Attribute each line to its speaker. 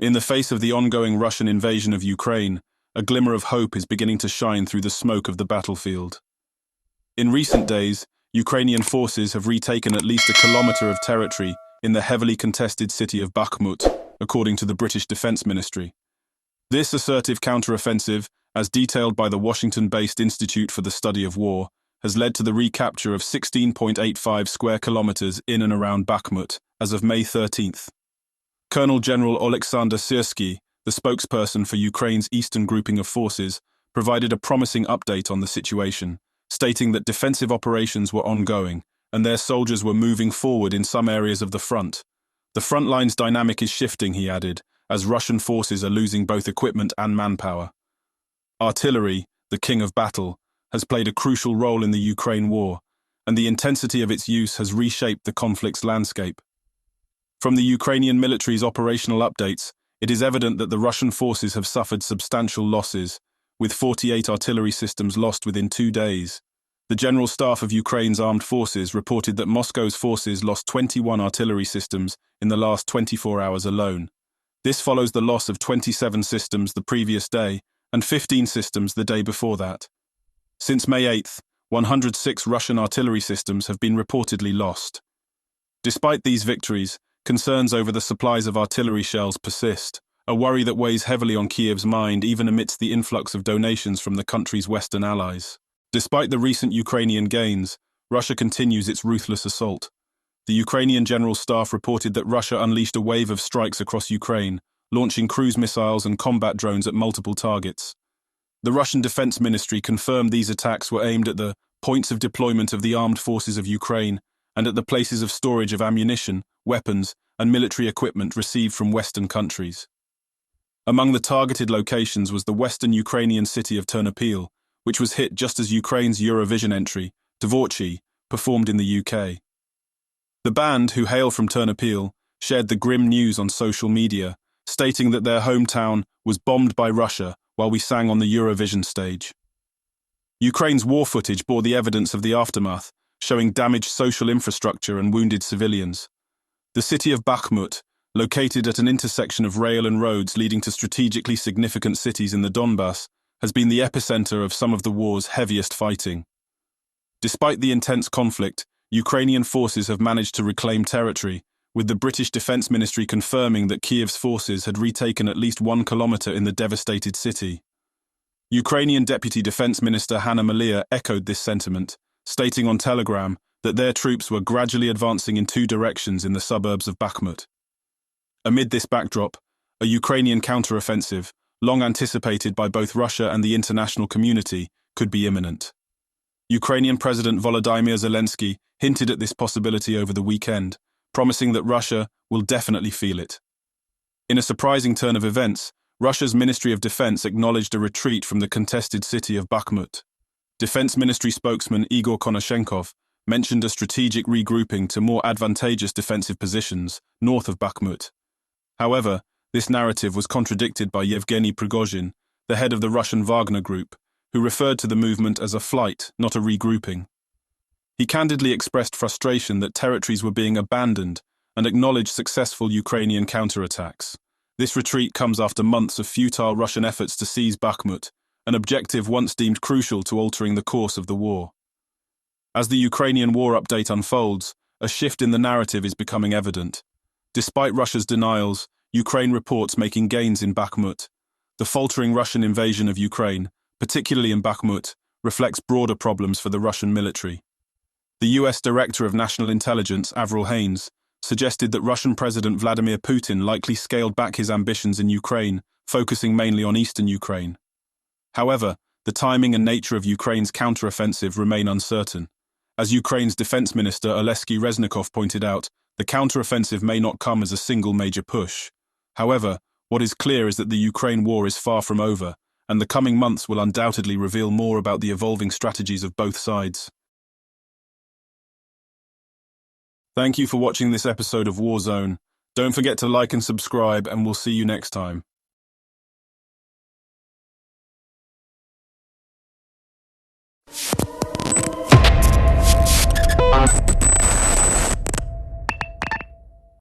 Speaker 1: In the face of the ongoing Russian invasion of Ukraine, a glimmer of hope is beginning to shine through the smoke of the battlefield. In recent days, Ukrainian forces have retaken at least a kilometre of territory in the heavily contested city of Bakhmut, according to the British Defence Ministry. This assertive counteroffensive, as detailed by the Washington-based Institute for the Study of War, has led to the recapture of 16.85 square kilometres in and around Bakhmut as of May 13th. Colonel General Oleksandr Syrsky, the spokesperson for Ukraine's eastern grouping of forces, provided a promising update on the situation, stating that defensive operations were ongoing and their soldiers were moving forward in some areas of the front. The front line's dynamic is shifting, he added, as Russian forces are losing both equipment and manpower. Artillery, the king of battle, has played a crucial role in the Ukraine war, and the intensity of its use has reshaped the conflict's landscape. From the Ukrainian military's operational updates, it is evident that the Russian forces have suffered substantial losses, with 48 artillery systems lost within 2 days. The General Staff of Ukraine's armed forces reported that Moscow's forces lost 21 artillery systems in the last 24 hours alone. This follows the loss of 27 systems the previous day and 15 systems the day before that. Since May 8th, 106 Russian artillery systems have been reportedly lost. Despite these victories, concerns over the supplies of artillery shells persist, a worry that weighs heavily on Kiev's mind even amidst the influx of donations from the country's Western allies. Despite the recent Ukrainian gains, Russia continues its ruthless assault. The Ukrainian General Staff reported that Russia unleashed a wave of strikes across Ukraine, launching cruise missiles and combat drones at multiple targets. The Russian Defense Ministry confirmed these attacks were aimed at the points of deployment of the armed forces of Ukraine and at the places of storage of ammunition, weapons, and military equipment received from Western countries. Among the targeted locations was the western Ukrainian city of Ternopil, which was hit just as Ukraine's Eurovision entry, Dvorchi, performed in the UK. The band, who hail from Ternopil, shared the grim news on social media, stating that their hometown was bombed by Russia while we sang on the Eurovision stage. Ukraine's war footage bore the evidence of the aftermath, showing damaged social infrastructure and wounded civilians. The city of Bakhmut, located at an intersection of rail and roads leading to strategically significant cities in the Donbass, has been the epicenter of some of the war's heaviest fighting. Despite the intense conflict, Ukrainian forces have managed to reclaim territory, with the British Defence Ministry confirming that Kiev's forces had retaken at least 1 kilometre in the devastated city. Ukrainian Deputy Defence Minister Hanna Maliar echoed this sentiment, stating on Telegram that their troops were gradually advancing in 2 directions in the suburbs of Bakhmut. Amid this backdrop, a Ukrainian counteroffensive, long anticipated by both Russia and the international community, could be imminent. Ukrainian President Volodymyr Zelensky hinted at this possibility over the weekend, promising that Russia will definitely feel it. In a surprising turn of events, Russia's Ministry of Defense acknowledged a retreat from the contested city of Bakhmut. Defense Ministry spokesman Igor Konashenkov mentioned a strategic regrouping to more advantageous defensive positions north of Bakhmut. However, this narrative was contradicted by Yevgeny Prigozhin, the head of the Russian Wagner Group, who referred to the movement as a flight, not a regrouping. He candidly expressed frustration that territories were being abandoned and acknowledged successful Ukrainian counterattacks. This retreat comes after months of futile Russian efforts to seize Bakhmut, an objective once deemed crucial to altering the course of the war. As the Ukrainian war update unfolds, a shift in the narrative is becoming evident. Despite Russia's denials, Ukraine reports making gains in Bakhmut. The faltering Russian invasion of Ukraine, particularly in Bakhmut, reflects broader problems for the Russian military. The US Director of National Intelligence, Avril Haines, suggested that Russian President Vladimir Putin likely scaled back his ambitions in Ukraine, focusing mainly on eastern Ukraine. However, the timing and nature of Ukraine's counteroffensive remain uncertain. As Ukraine's Defense Minister Oleksiy Reznikov pointed out, the counteroffensive may not come as a single major push. However, what is clear is that the Ukraine war is far from over, and the coming months will undoubtedly reveal more about the evolving strategies of both sides. Thank you for watching this episode of Warzone. Don't forget to like and subscribe, and we'll see you next time.